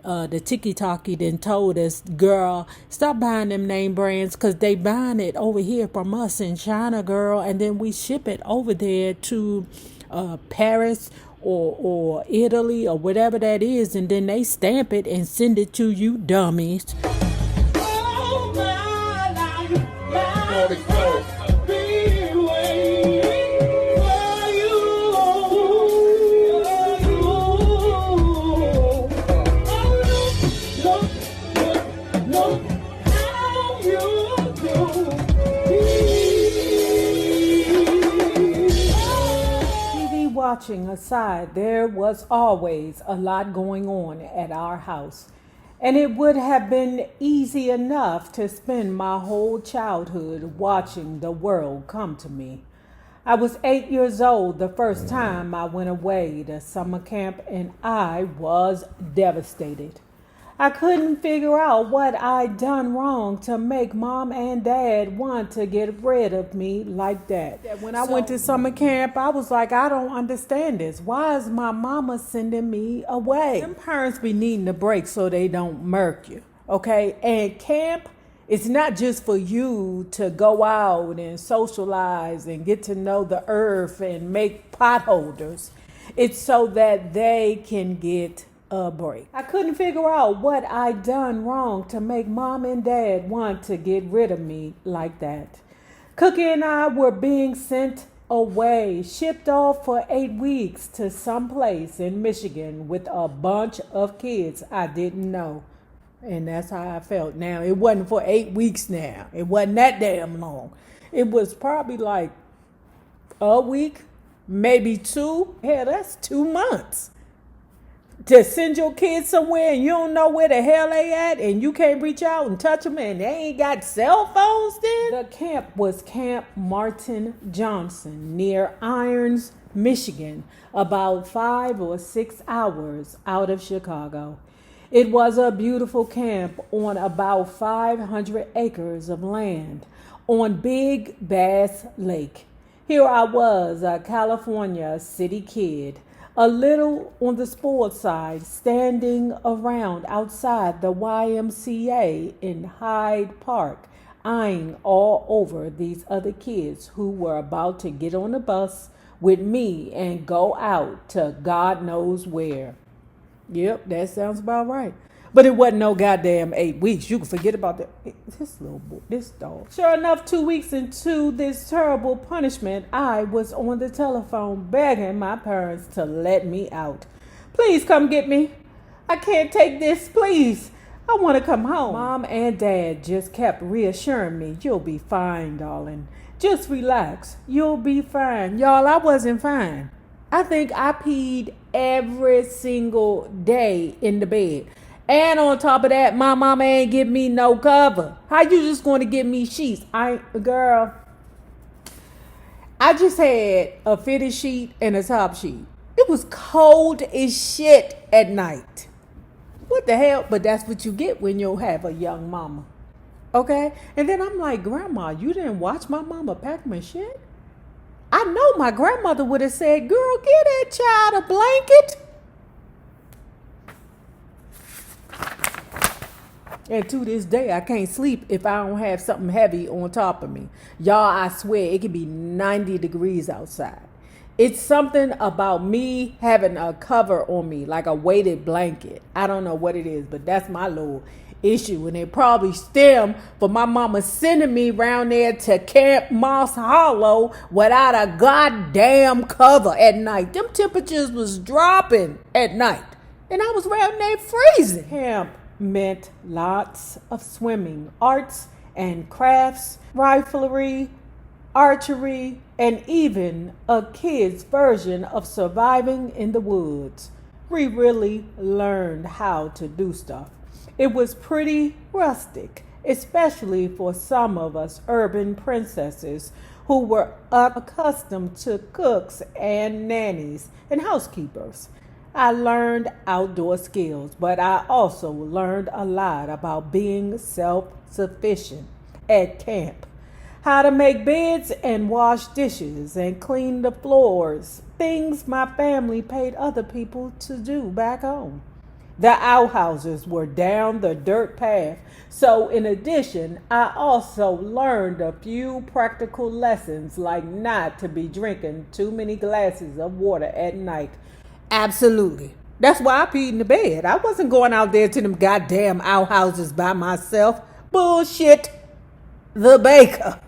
the tiki-talkie then told us, girl, stop buying them name brands because they buying it over here from us in China, girl, and then we ship it over there to Paris or Italy or whatever that is, and then they stamp it and send it to you dummies. Watching aside, there was always a lot going on at our house, and it would have been easy enough to spend my whole childhood watching the world come to me. I was 8 years old the first time I went away to summer camp, and I was devastated. I couldn't figure out what I'd done wrong to make mom and dad want to get rid of me like that. When I went to summer camp, I was like, I don't understand this. Why is my mama sending me away? Them parents be needing a break so they don't murk you, okay? And camp, it's not just for you to go out and socialize and get to know the earth and make potholders. It's so that they can get a break. I couldn't figure out what I'd done wrong to make mom and dad want to get rid of me like that. Cookie and I were being sent away, shipped off for 8 weeks to some place in Michigan with a bunch of kids I didn't know. And that's how I felt. Now, it wasn't for 8 weeks now. It wasn't that damn long. It was probably like a week, maybe 2. Hell, that's 2 months. To send your kids somewhere and you don't know where the hell they at and you can't reach out and touch them and they ain't got cell phones then? The camp was Camp Martin Johnson near Irons, Michigan, about 5 or 6 hours out of Chicago. It was a beautiful camp on about 500 acres of land on Big Bass Lake. Here I was, a California city kid, a little on the sports side, standing around outside the YMCA in Hyde Park, eyeing all over these other kids who were about to get on a bus with me and go out to God knows where. Yep, that sounds about right. But it wasn't no goddamn 8 weeks. You can forget about that. This little boy, this dog. Sure enough, 2 weeks into this terrible punishment, I was on the telephone begging my parents to let me out. Please come get me. I can't take this, please. I want to come home. Mom and Dad just kept reassuring me, you'll be fine, darling. Just relax. You'll be fine. Y'all, I wasn't fine. I think I peed every single day in the bed. And on top of that, my mama ain't give me no cover. How you just going to give me sheets? Girl, I just had a fitted sheet and a top sheet. It was cold as shit at night. What the hell? But that's what you get when you have a young mama. Okay? And then I'm like, Grandma, you didn't watch my mama pack my shit? I know my grandmother would have said, girl, get that child a blanket. And to this day, I can't sleep if I don't have something heavy on top of me. Y'all, I swear, it can be 90 degrees outside. It's something about me having a cover on me, like a weighted blanket. I don't know what it is, but that's my little issue. And it probably stemmed from my mama sending me around there to Camp Moss Hollow without a goddamn cover at night. Them temperatures was dropping at night. And I was around there freezing. Camp meant lots of swimming, arts and crafts, riflery, archery, and even a kid's version of surviving in the woods. We really learned how to do stuff. It was pretty rustic, especially for some of us urban princesses who were accustomed to cooks and nannies and housekeepers. I learned outdoor skills, but I also learned a lot about being self-sufficient at camp. How to make beds and wash dishes and clean the floors, things my family paid other people to do back home. The outhouses were down the dirt path. So, in addition, I also learned a few practical lessons like not to be drinking too many glasses of water at night. Absolutely. That's why I peed in the bed. I wasn't going out there to them goddamn outhouses by myself. Bullshit. The baker.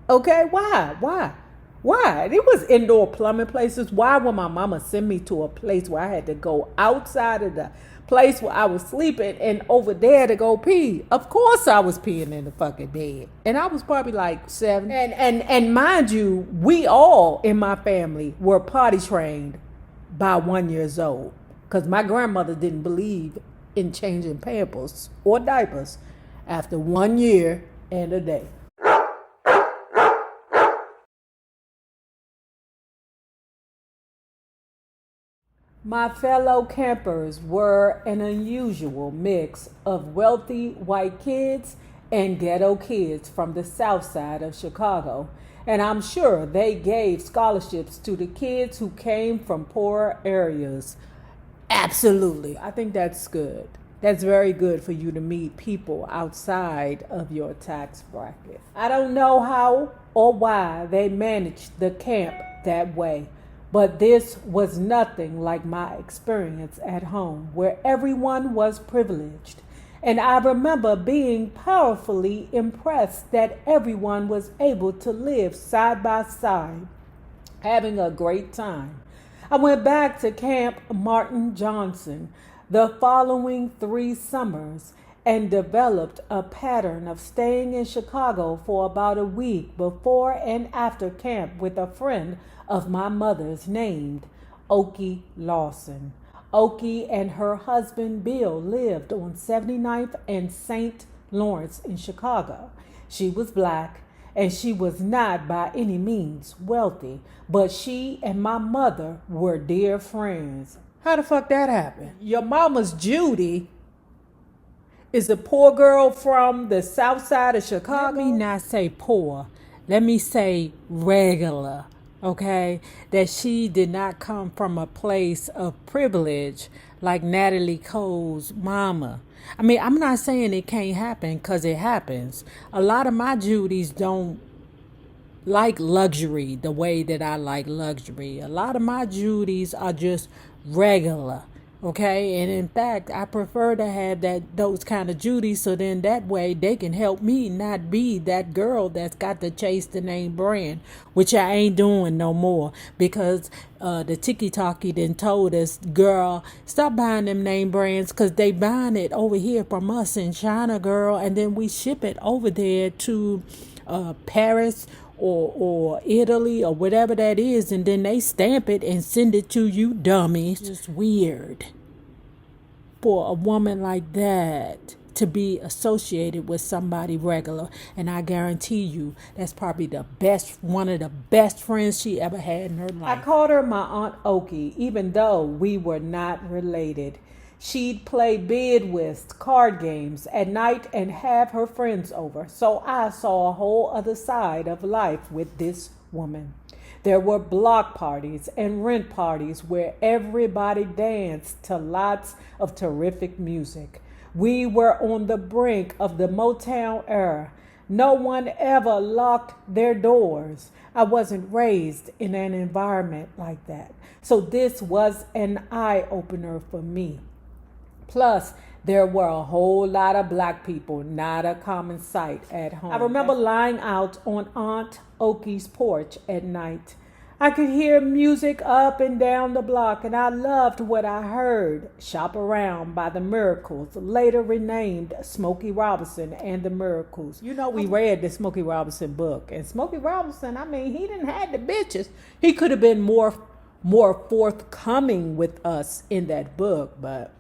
Okay, why? Why? It was indoor plumbing places. Why would my mama send me to a place where I had to go outside of the place where I was sleeping and over there to go pee? Of course I was peeing in the fucking bed. And I was probably like 7. And mind you, we all in my family were potty trained by 1 year old. Because my grandmother didn't believe in changing pampers or diapers after 1 year and a day. My fellow campers were an unusual mix of wealthy white kids and ghetto kids from the south side of Chicago. And I'm sure they gave scholarships to the kids who came from poorer areas. Absolutely. I think that's good. That's very good for you to meet people outside of your tax bracket. I don't know how or why they managed the camp that way. But this was nothing like my experience at home, where everyone was privileged. And I remember being powerfully impressed that everyone was able to live side by side, having a great time. I went back to Camp Martin Johnson the following 3 summers and developed a pattern of staying in Chicago for about a week before and after camp with a friend of my mother's named Oki Lawson. Oki and her husband Bill lived on 79th and St. Lawrence in Chicago. She was black and she was not by any means wealthy, but she and my mother were dear friends. How the fuck that happened? Your mama's Judy is a poor girl from the south side of Chicago. Let me not say poor. Let me say regular. Okay, that she did not come from a place of privilege like Natalie Cole's mama. I mean, I'm not saying it can't happen, because it happens. A lot of my Judys don't like luxury the way that I like luxury. A lot of my Judys are just regular. Okay, and in fact, I prefer to have those kind of Judys, so then that way they can help me not be that girl that's got to chase the name brand, which I ain't doing no more, because the tiki-talkie then told us, girl, stop buying them name brands, because they buying it over here from us in China, girl, and then we ship it over there to Paris or Italy or whatever that is, and then they stamp it and send it to you, dummies. It's just weird for a woman like that to be associated with somebody regular. And I guarantee you that's probably one of the best friends she ever had in her life. I called her my Aunt Oki, even though we were not related. She'd play bid whist, card games at night and have her friends over. So I saw a whole other side of life with this woman. There were block parties and rent parties where everybody danced to lots of terrific music. We were on the brink of the Motown era. No one ever locked their doors. I wasn't raised in an environment like that. So this was an eye-opener for me. Plus, there were a whole lot of black people, not a common sight at home. I remember lying out on Aunt Oki's porch at night. I could hear music up and down the block, and I loved what I heard. Shop Around by the Miracles, later renamed Smokey Robinson and the Miracles. You know, we read the Smokey Robinson book, and Smokey Robinson, I mean, he didn't have the bitches. He could have been more forthcoming with us in that book, but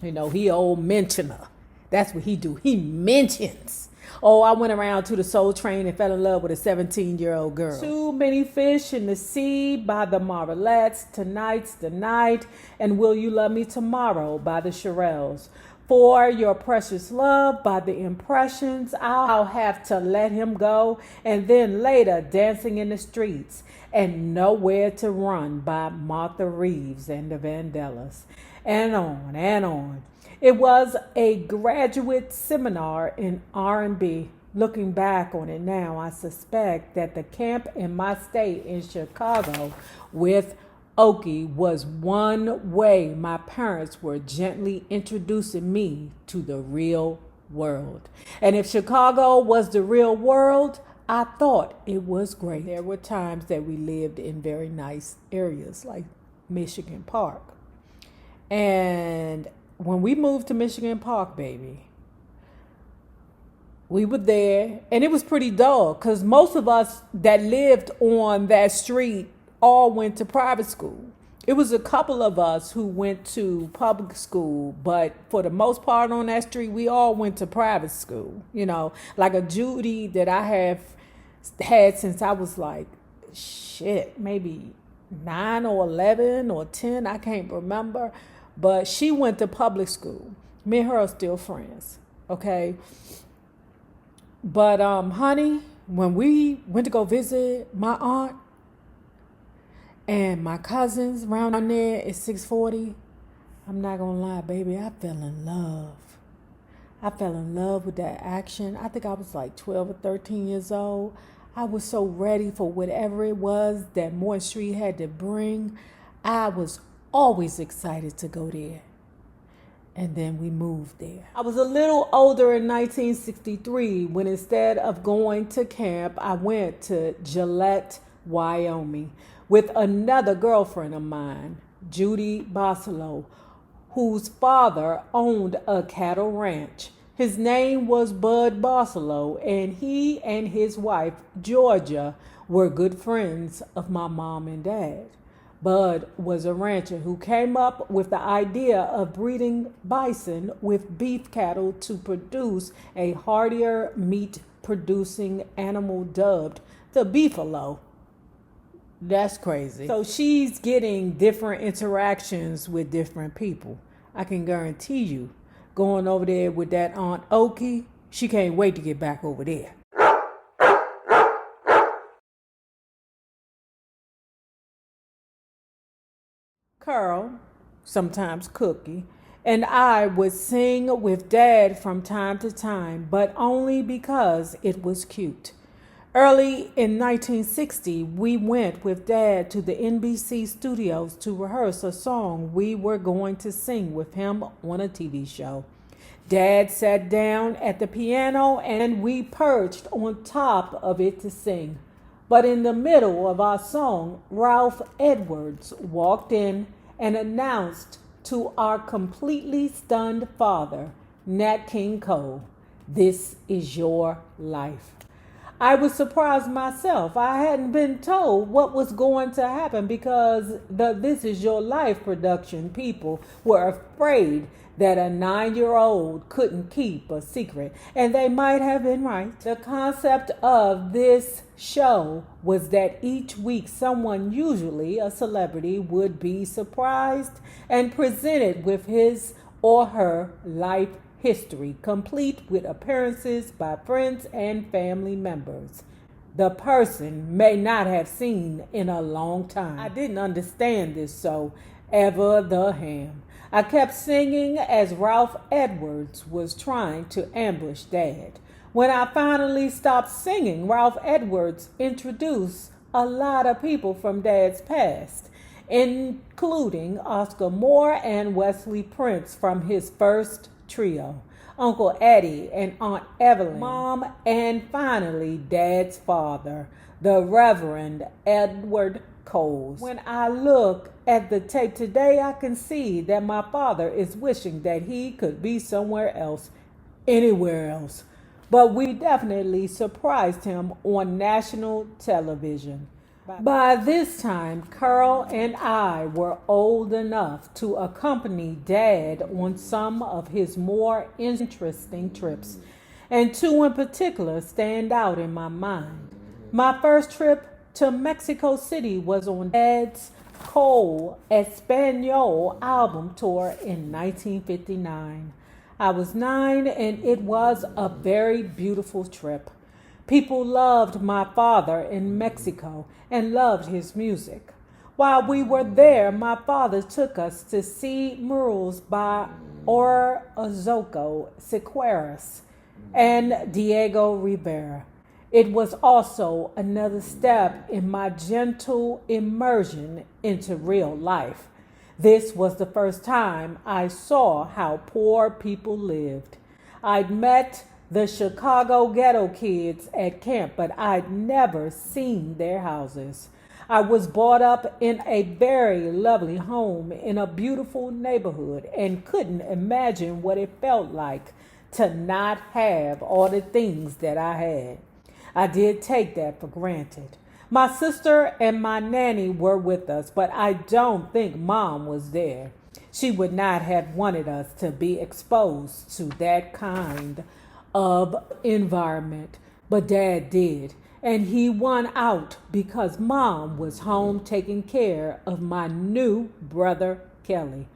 you know, he old mentioner. That's what he do. He mentions. Oh, I went around to the Soul Train and fell in love with a 17-year-old girl. Too Many Fish in the Sea by the Marvelettes, Tonight's the Night, and Will You Love Me Tomorrow by the Shirelles. For Your Precious Love by the Impressions, I'll Have to Let Him Go, and then later Dancing in the Streets, and Nowhere to Run by Martha Reeves and the Vandellas. And on and on. It was a graduate seminar in R&B. Looking back on it now, I suspect that the camp in my state in Chicago with Oki was one way my parents were gently introducing me to the real world. And if Chicago was the real world, I thought it was great. There were times that we lived in very nice areas like Michigan Park. And when we moved to Michigan Park, baby, we were there, and it was pretty dull because most of us that lived on that street all went to private school. It was a couple of us who went to public school, but for the most part on that street, we all went to private school. You know, like a Judy that I have had since I was like, maybe 9 or 11 or 10, I can't remember. But she went to public school. Me and her are still friends, okay? But honey, when we went to go visit my aunt and my cousins around there at 640, I'm not gonna lie, baby, I fell in love. I fell in love with that action. I think I was like 12 or 13 years old. I was so ready for whatever it was that Morton Street had to bring. I was always excited to go there. And then we moved there. I was a little older in 1963 when instead of going to camp, I went to Gillette, Wyoming with another girlfriend of mine, Judy Barcelo, whose father owned a cattle ranch. His name was Bud Barcelo, and he and his wife, Georgia, were good friends of my mom and dad. Bud was a rancher who came up with the idea of breeding bison with beef cattle to produce a heartier meat-producing animal dubbed the beefalo. That's crazy. So she's getting different interactions with different people. I can guarantee you, going over there with that Aunt Oki, she can't wait to get back over there. Carl, sometimes Cookie, and I would sing with Dad from time to time, but only because it was cute. Early in 1960, we went with Dad to the NBC studios to rehearse a song we were going to sing with him on a TV show. Dad sat down at the piano and we perched on top of it to sing. But in the middle of our song, Ralph Edwards walked in and announced to our completely stunned father, Nat King Cole, "This is your life." I was surprised myself. I hadn't been told what was going to happen because the This Is Your Life production people were afraid that a 9-year-old couldn't keep a secret, and they might have been right. The concept of this show was that each week someone, usually a celebrity, would be surprised and presented with his or her life history, complete with appearances by friends and family members the person may not have seen in a long time. I didn't understand this, so ever the ham. I kept singing as Ralph Edwards was trying to ambush Dad. When I finally stopped singing, Ralph Edwards introduced a lot of people from Dad's past, including Oscar Moore and Wesley Prince from his first trio, Uncle Eddie and Aunt Evelyn, Mom, and finally Dad's father, the Reverend Edward Coles. When I look at the tape today, I can see that my father is wishing that he could be somewhere else, anywhere else. But we definitely surprised him on national television. By this time, Carl and I were old enough to accompany Dad on some of his more interesting trips, and two in particular stand out in my mind. My first trip to Mexico City was on Dad's Cole Espanol album tour in 1959. I was 9 and it was a very beautiful trip. People loved my father in Mexico and loved his music. While we were there, my father took us to see murals by Orozco Sequeiros and Diego Rivera. It was also another step in my gentle immersion into real life. This was the first time I saw how poor people lived. I'd met the Chicago ghetto kids at camp, but I'd never seen their houses. I was brought up in a very lovely home in a beautiful neighborhood and couldn't imagine what it felt like to not have all the things that I had. I did take that for granted. My sister and my nanny were with us, but I don't think Mom was there. She would not have wanted us to be exposed to that kind of environment, but Dad did. And he won out because Mom was home taking care of my new brother, Kelly.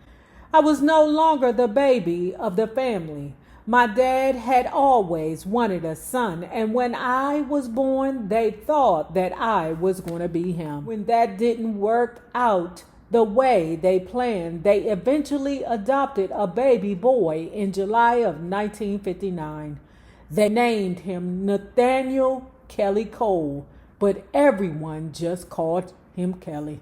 I was no longer the baby of the family. My dad had always wanted a son, and when I was born, they thought that I was going to be him. When that didn't work out the way they planned, they eventually adopted a baby boy in July of 1959. They named him Nathaniel Kelly Cole, but everyone just called him Kelly.